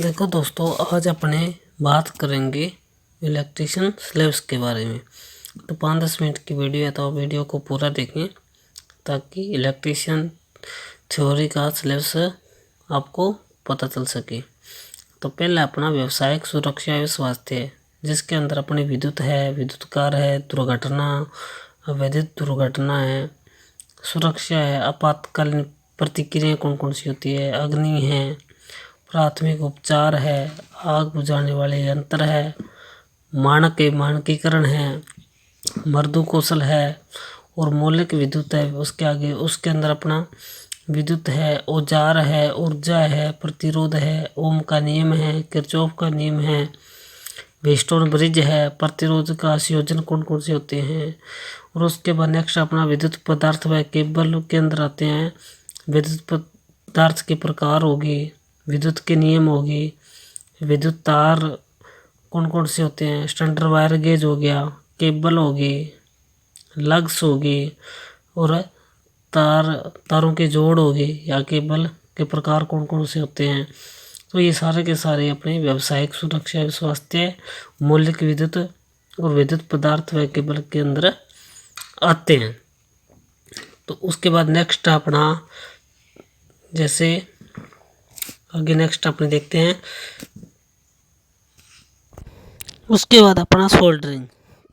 देखो दोस्तों, आज अपने बात करेंगे इलेक्ट्रिशियन स्लैब्स के बारे में। तो 5-10 मिनट की वीडियो है, तो वीडियो को पूरा देखें ताकि इलेक्ट्रिशियन थ्योरी का स्लैब्स आपको पता चल सके। तो पहले अपना व्यावसायिक सुरक्षा एवं स्वास्थ्य है, जिसके अंदर अपनी विद्युत है, विद्युत कार्य है, दुर्घटना, अवैधिक दुर्घटना है, सुरक्षा है, आपातकालीन प्रतिक्रियाएं कौन कौन सी होती है, अग्नि है, प्राथमिक उपचार है, आग बुझाने वाले यंत्र है, मानकीकरण है, मृदु कौशल है और मौलिक विद्युत है। उसके आगे उसके अंदर अपना विद्युत है, औजार है, ऊर्जा है, प्रतिरोध है, ओम का नियम है, किरचॉफ का नियम है, वेस्टर्न ब्रिज है, प्रतिरोध का संयोजन कौन कौन से होते हैं। और उसके बाद नेक्स्ट अपना विद्युत पदार्थ व केबल के अंदर आते हैं। विद्युत पदार्थ के प्रकार होगी, विद्युत के नियम होगी, विद्युत तार कौन कौन से होते हैं, स्टैंडर्ड वायर गेज हो गया, केबल होगी, लग्स होगी और तारों के जोड़ होगी या केबल के प्रकार कौन कौन से होते हैं। तो ये सारे के सारे अपने व्यावसायिक सुरक्षा एवं स्वास्थ्य, मौलिक विद्युत और विद्युत पदार्थ व केबल के अंदर आते हैं। तो उसके बाद नेक्स्ट अपना जैसे आगे नेक्स्ट अपने देखते हैं। उसके बाद अपना सोल्डरिंग।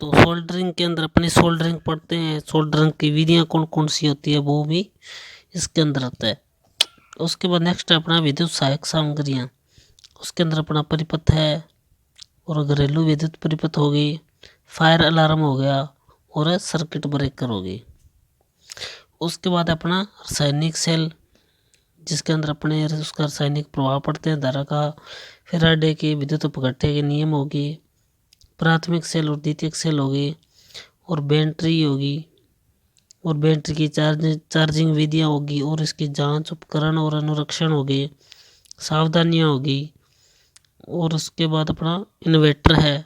तो सोल्डरिंग के अंदर अपनी सोल्डरिंग पढ़ते हैं। सोल्डरिंग की विधियाँ कौन कौन सी होती है वो भी इसके अंदर आता है। उसके बाद नेक्स्ट अपना विद्युत सहायक सामग्रियाँ। उसके अंदर अपना परिपथ है और घरेलू विद्युत परिपथ हो गई, फायर अलार्म हो गया और सर्किट ब्रेकर हो गई। उसके बाद अपना रासायनिक सेल, जिसके अंदर अपने उसका रासायनिक प्रभाव पड़ते हैं, धारा का, फैराडे के विद्युत अपघट्य के नियम होगी, प्राथमिक सेल और द्वितीयक सेल होगी और बैटरी होगी और बैटरी की चार्जिंग विधियाँ होगी और इसकी जांच, उपकरण और अनुरक्षण होगी, सावधानियाँ होगी। और उसके बाद अपना इन्वर्टर है।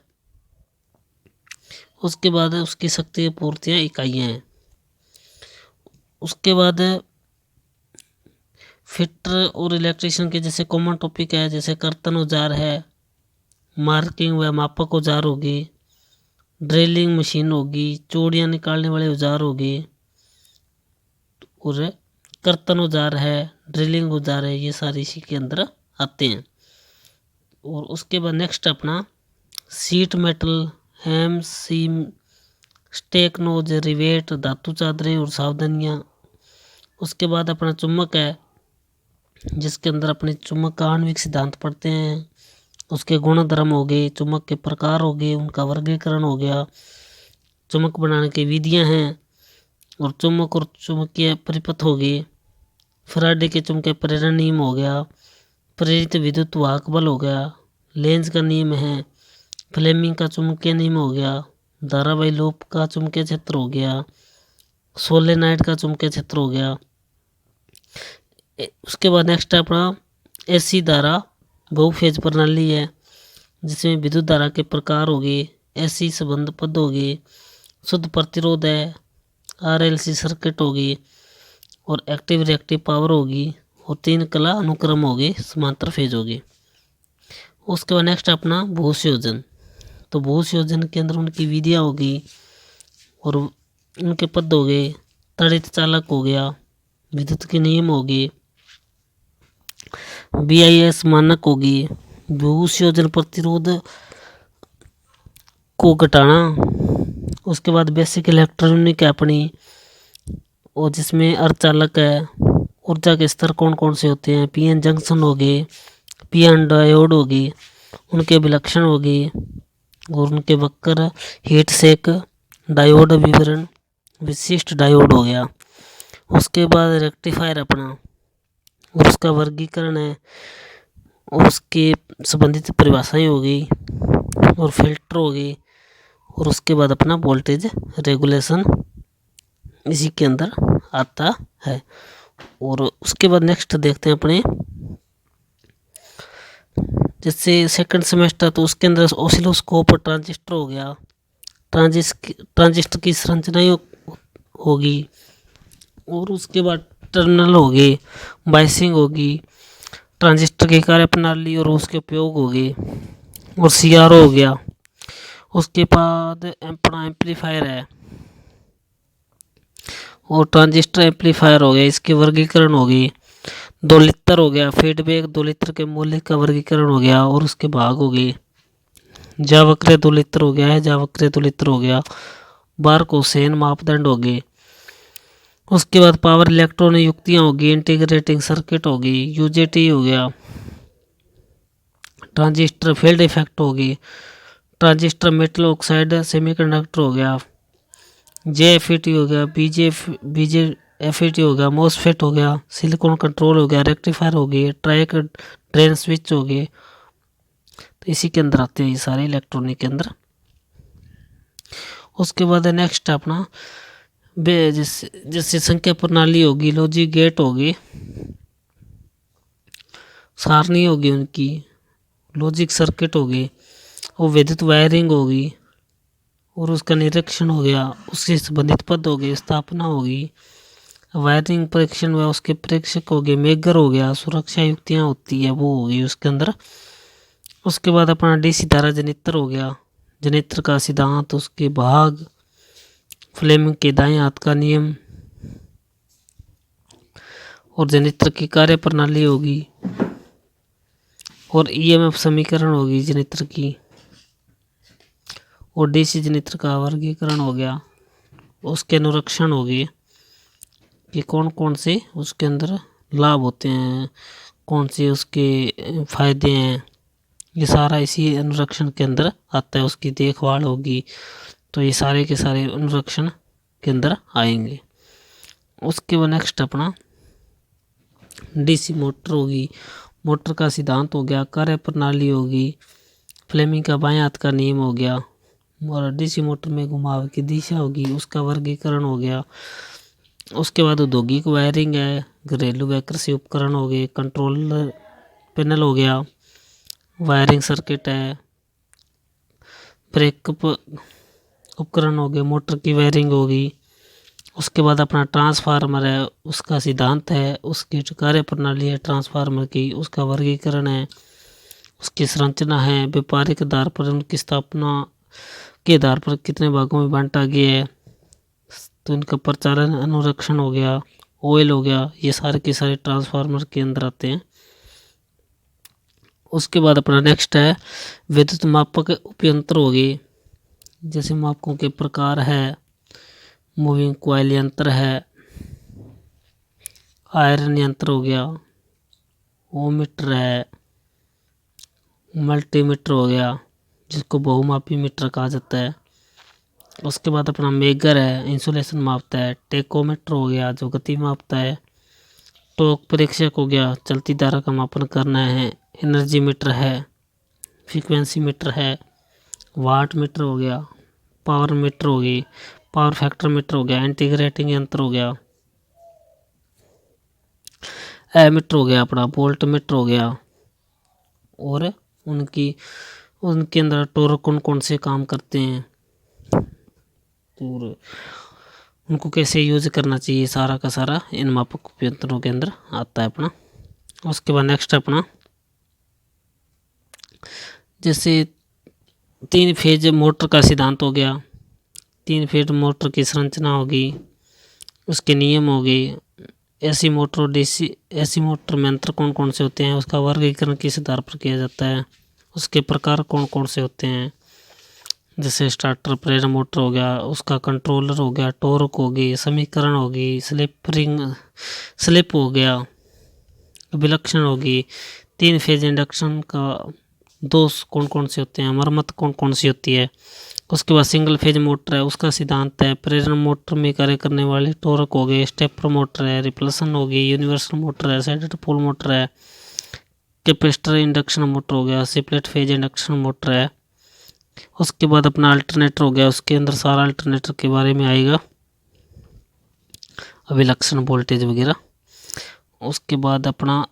उसके बाद उसकी शक्ति पूर्तियाँ इकाइयाँ हैं। उसके बाद फिटर और इलेक्ट्रिशियन के जैसे कॉमन टॉपिक है, जैसे कर्तन औजार है, मार्किंग व मापक औजार होगी, ड्रिलिंग मशीन होगी, चूड़ियाँ निकालने वाले औजार होगी और कर्तन औजार है, ड्रिलिंग औजार है, ये सारी इसी के अंदर आते हैं। और उसके बाद नेक्स्ट अपना सीट मेटल, हैम, सीम, स्टेक नोज, रिवेट, धातु चादरें और सावधानियाँ। उसके बाद अपना चुम्बक है, जिसके अंदर अपने चुम्बक का आणविक सिद्धांत पढ़ते हैं, उसके गुण धर्म हो गए, चुम्बक के प्रकार हो गए, उनका वर्गीकरण हो गया, चुम्बक बनाने की विधियां हैं और चुम्बक और चुम्बकीय परिपथ हो गए, फैराडे के चुम्बकीय प्रेरण नियम हो गया, प्रेरित विद्युत वाहक बल हो गया, लेंज का नियम है, फ्लेमिंग का चुम्बकीय नियम हो गया, धारावाही लूप का चुम्बकीय क्षेत्र हो गया, सोलेनाइड का चुम्बकीय क्षेत्र हो गया। उसके बाद नेक्स्ट अपना एसी धारा बहुफेज प्रणाली है, जिसमें विद्युत धारा के प्रकार हो गए, एसी संबंध पद हो गए, शुद्ध प्रतिरोध है, आरएलसी सर्किट होगी और एक्टिव रिएक्टिव पावर होगी और 3 कला अनुक्रम होगी, समांतर फेज होगी। उसके बाद नेक्स्ट अपना भूसंयोजन। तो भूसंयोजन के अंदर उनकी विधियाँ होगी और उनके पद हो गए, तड़ित चालक हो गया, विद्युत के नियम होगी, BIS मानक होगी, भूसंयोजन प्रतिरोध को घटाना। उसके बाद बेसिक इलेक्ट्रॉनिक है अपनी, और जिसमें अर्धचालक है, ऊर्जा के स्तर कौन कौन से होते हैं, PN जंक्शन हो गए, PN डायोड होगी, उनके विलक्षण होगी और उनके वक्र, हीट सेक, डायोड विवरण, विशिष्ट डायोड हो गया। उसके बाद रेक्टिफायर अपना और उसका वर्गीकरण है और उसके संबंधित परिभाषाएं होगी और फिल्टर होगी। और उसके बाद अपना वोल्टेज रेगुलेशन इसी के अंदर आता है। और उसके बाद नेक्स्ट देखते हैं अपने जैसे सेकंड सेमेस्टर, तो उसके अंदर ऑसिलोस्कोप और ट्रांजिस्टर हो गया, ट्रांजिस्टर की संरचना होगी और उसके बाद टर्मिनल होगी, बाइसिंग होगी, ट्रांजिस्टर की कार्यप्रणाली और उसके उपयोग हो गए, और CRO हो गया। उसके बाद अपना एम्पलीफायर है और ट्रांजिस्टर एम्पलीफायर हो गया, इसकी वर्गीकरण हो गई। 2 लित्र हो गया, फीडबैक 2 लित्र के मूल्य का वर्गीकरण हो गया और उसके भाग हो गए। जावक्रिय 2 लित्र हो गया है, जावक्रिय 2 लित्र हो गया। बार्क-हाउसेन मापदंड हो गए। उसके बाद पावर इलेक्ट्रॉन युक्तियाँ होगी, इंटीग्रेटिंग सर्किट होगी, UJT हो गया। ट्रांजिस्टर फील्ड इफेक्ट होगी, ट्रांजिस्टर मेटल ऑक्साइड सेमीकंडक्टर हो गया। JFET हो गया, BJFET हो गया, MOSFET हो गया, सिलिकॉन कंट्रोल हो गया, रेक्टिफायर हो गई, ट्राइक ड्रेन स्विच हो गए। तो इसी के अंदर आते हैं ये सारे इलेक्ट्रॉनिक के अंदर। उसके बाद नेक्स्ट अपना जैसे संख्या प्रणाली होगी, लॉजिक गेट होगी, सारणी होगी उनकी, लॉजिक सर्किट होगी, और विद्युत वायरिंग होगी, और उसका निरीक्षण हो गया, उससे संबंधित पद हो गए, स्थापना होगी, वायरिंग परीक्षण हुआ, उसके प्रेक्षक हो गए, मेगर हो गया, सुरक्षा युक्तियाँ होती है वो होगी उसके अंदर। उसके बाद अपना DC धारा जनित्र हो गया, जनित्र का सिद्धांत, उसके भाग, फ्लेमिंग के दाएं हाथ का नियम, और जनित्र की कार्यप्रणाली होगी, और EMF समीकरण होगी जनित्र की, और DC जनित्र का वर्गीकरण हो गया, उसके अनुरक्षण हो गए कि कौन कौन से उसके अंदर लाभ होते हैं, कौन से उसके फायदे हैं, ये सारा इसी अनुरक्षण के अंदर आता है। उसकी देखभाल होगी, तो ये सारे के सारे अनुरक्षण के अंदर आएंगे। उसके बाद नेक्स्ट अपना DC मोटर होगी, मोटर का सिद्धांत हो गया, कार्यप्रणाली होगी, फ्लेमिंग का बाएं हाथ का नियम हो गया, और DC मोटर में घुमाव की दिशा होगी, उसका वर्गीकरण हो गया। उसके बाद औद्योगिक वायरिंग है, घरेलू व कृषि उपकरण हो गए, कंट्रोल पैनल हो गया, वायरिंग सर्किट है, ब्रेकअप उपकरण हो गए, मोटर की वायरिंग होगी। उसके बाद अपना ट्रांसफार्मर है, उसका सिद्धांत है, उसकी जो कार्यप्रणाली है ट्रांसफार्मर की, उसका वर्गीकरण है, उसकी संरचना है, व्यापारिक आधार पर उनकी स्थापना के आधार पर कितने भागों में बांटा गया है, तो इनका प्रचालन अनुरक्षण हो गया, ऑयल हो गया, ये सारे के सारे ट्रांसफार्मर के अंदर आते हैं। उसके बाद अपना नेक्स्ट है विद्युत मापक उपयंत्र हो गए, जैसे मापकों के प्रकार है, मूविंग कॉइल यंत्र है, आयरन यंत्र हो गया, ओमीटर है, मल्टीमीटर हो गया, जिसको बहुमापी मीटर कहा जाता है। उसके बाद अपना मेगर है, इंसुलेशन मापता है, टेकोमीटर हो गया जो गति मापता है, टॉर्क परीक्षक हो गया, चलती धारा का मापन करना है, एनर्जी मीटर है, फ्रीक्वेंसी मीटर है, वाट मीटर हो गया, पावर मीटर हो गई, पावर फैक्टर मीटर हो गया, इंटीग्रेटिंग यंत्र हो गया, एमीटर हो गया, अपना वोल्ट मीटर हो गया, और उनके अंदर टॉर्क कौन कौन से काम करते हैं और उनको कैसे यूज करना चाहिए, सारा का सारा इन मापक उपयंत्रों के अंदर आता है अपना। उसके बाद नेक्स्ट अपना जैसे 3 फेज मोटर का सिद्धांत हो गया, 3 फेज मोटर की संरचना होगी, उसके नियम हो गए, एसी मोटर और DC एसी मोटर में अंतर कौन कौन से होते हैं, उसका वर्गीकरण किस आधार पर किया जाता है, उसके प्रकार कौन कौन से होते हैं, जैसे स्टार्टर प्रेरण मोटर हो गया, उसका कंट्रोलर हो गया, टॉर्क होगी, समीकरण होगी, स्लिप हो गया, विलक्षण होगी, 3 फेज इंडक्शन का दोष कौन कौन से होते हैं, मरम्मत कौन कौन सी होती है। उसके बाद सिंगल फेज मोटर है, उसका सिद्धांत है, प्रेरण मोटर में कार्य करने वाले टॉर्क हो गए, स्टेपर मोटर है, रिपल्सन होगी, यूनिवर्सल मोटर है, साइडेड पोल मोटर है, कैपेसिटर इंडक्शन मोटर हो गया, स्प्लिट फेज इंडक्शन मोटर है। उसके बाद अपना अल्टरनेटर हो गया, उसके अंदर सारा अल्टरनेटर के बारे में आएगा, अभिलक्षण वोल्टेज वगैरह। उसके बाद अपना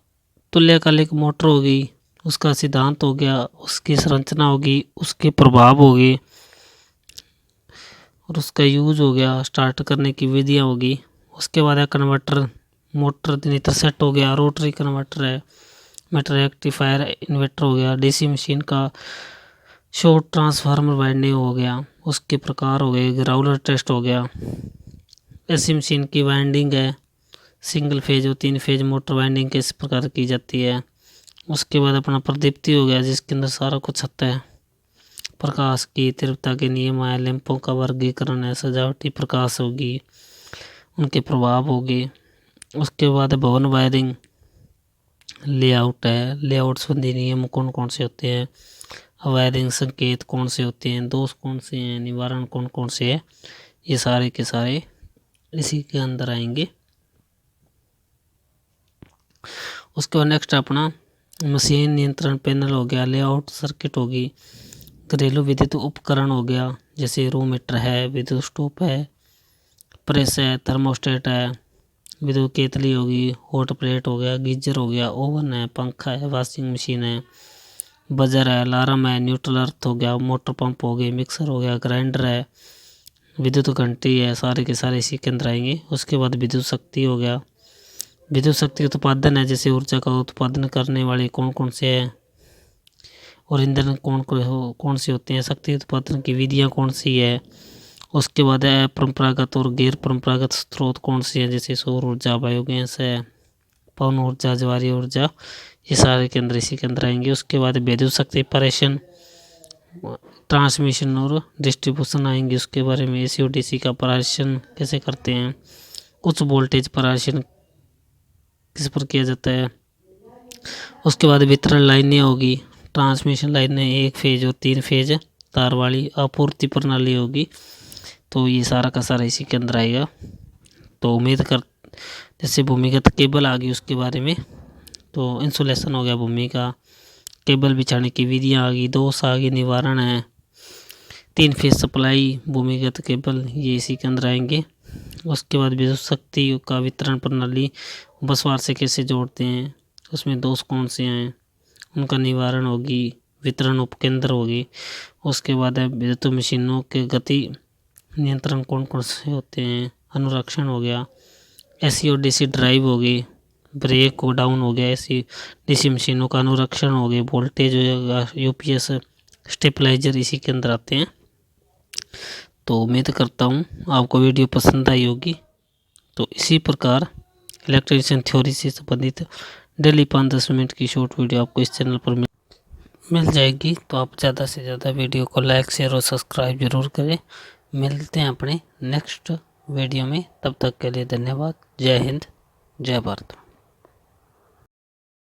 तुल्यकालिक मोटर होगी, उसका सिद्धांत हो गया, उसकी संरचना होगी, उसके प्रभाव होगी, और उसका यूज हो गया, स्टार्ट करने की विधियाँ होगी। उसके बाद है कन्वर्टर मोटर, नीटर सेट हो गया, रोटरी कन्वर्टर है, मीटर रेक्टिफायर इन्वर्टर हो गया, डीसी मशीन का शॉर्ट ट्रांसफार्मर वाइंडिंग हो गया, उसके प्रकार हो गए, ग्राउलर टेस्ट हो गया। एसी मशीन की वाइंडिंग है, सिंगल फेज और 3 फेज मोटर वाइंडिंग किस प्रकार की जाती है। उसके बाद अपना प्रदीप्ति हो गया, जिसके अंदर सारा कुछ आता है। प्रकाश की तीव्रता के नियम है, लैंपों का वर्गीकरण है, सजावटी प्रकाश होगी, उनके प्रभाव होंगे। उसके बाद भवन वायरिंग, लेआउट है, लेआउट संबंधी नियम कौन कौन से होते हैं, वायरिंग संकेत कौन से होते हैं, दोष कौन से हैं, निवारण कौन कौन से है, ये सारे के सारे इसी के अंदर आएंगे। उसके बाद नेक्स्ट अपना मशीन नियंत्रण पैनल हो गया, लेआउट सर्किट होगी, घरेलू विद्युत उपकरण हो गया, जैसे रूम हीटर है, विद्युत स्टोव है, प्रेस है, थर्मोस्टेट है, विद्युत केतली होगी, हॉट प्लेट हो गया, गीजर हो गया, ओवन है, पंखा है, वॉशिंग मशीन है, बजर है, अलार्म है, न्यूट्रल अर्थ हो गया, मोटर पंप हो गए, मिक्सर हो गया, ग्राइंडर है, विद्युत घंटी है, सारे के सारे इसी के अंदर आएंगे। उसके बाद विद्युत शक्ति हो गया, विद्युत शक्ति उत्पादन है, जैसे ऊर्जा का उत्पादन करने वाले कौन कौन से हैं और ईंधन कौन से होते हैं, शक्ति उत्पादन की विधियाँ कौन सी है। उसके बाद है परंपरागत और गैर परंपरागत स्रोत कौन से हैं, जैसे सौर ऊर्जा, बायोगैस है, पवन ऊर्जा, ज्वारीय ऊर्जा, ये सारे के अंदर इसी के अंदर आएंगे। उसके बाद विद्युत शक्ति ऑपरेशन, ट्रांसमिशन और डिस्ट्रीब्यूशन आएंगे, उसके बारे में। एसी और डीसी का ऑपरेशन कैसे करते हैं, उच्च वोल्टेज ऑपरेशन किस पर किया जाता है। उसके बाद वितरण लाइनें होगी, ट्रांसमिशन लाइनें 1 फेज और 3 फेज तार वाली आपूर्ति प्रणाली होगी। तो ये सारा का सारा इसी के अंदर आएगा। तो उम्मीद कर, जैसे भूमिगत केबल आ गई उसके बारे में, तो इंसुलेशन हो गया भूमि का, केबल बिछाने की विधियाँ आ गई, दोष आ गई, निवारण है, 3 फेज सप्लाई, भूमिगत केबल, ये इसी के अंदर आएंगे। उसके बाद विद्युत शक्ति का वितरण प्रणाली बसवार से कैसे जोड़ते हैं, उसमें दोष कौन से हैं, उनका निवारण होगी, वितरण उपकेंद्र होगी। उसके बाद है विद्युत मशीनों के गति नियंत्रण कौन कौन से होते हैं, अनुरक्षण हो गया, एसी और डीसी ड्राइव होगी, ब्रेक को डाउन हो गया, एसी डीसी मशीनों का अनुरक्षण हो गया, वोल्टेज होगा, यूपीएस स्टेबलाइजर इसी के अंदर आते हैं। तो उम्मीद करता हूँ आपको वीडियो पसंद आई होगी। तो इसी प्रकार इलेक्ट्रिशियन थ्योरी से संबंधित डेली 5-10 मिनट की शॉर्ट वीडियो आपको इस चैनल पर मिल जाएगी। तो आप ज़्यादा से ज़्यादा वीडियो को लाइक, शेयर और सब्सक्राइब जरूर करें। मिलते हैं अपने नेक्स्ट वीडियो में, तब तक के लिए धन्यवाद। जय हिंद, जय भारत।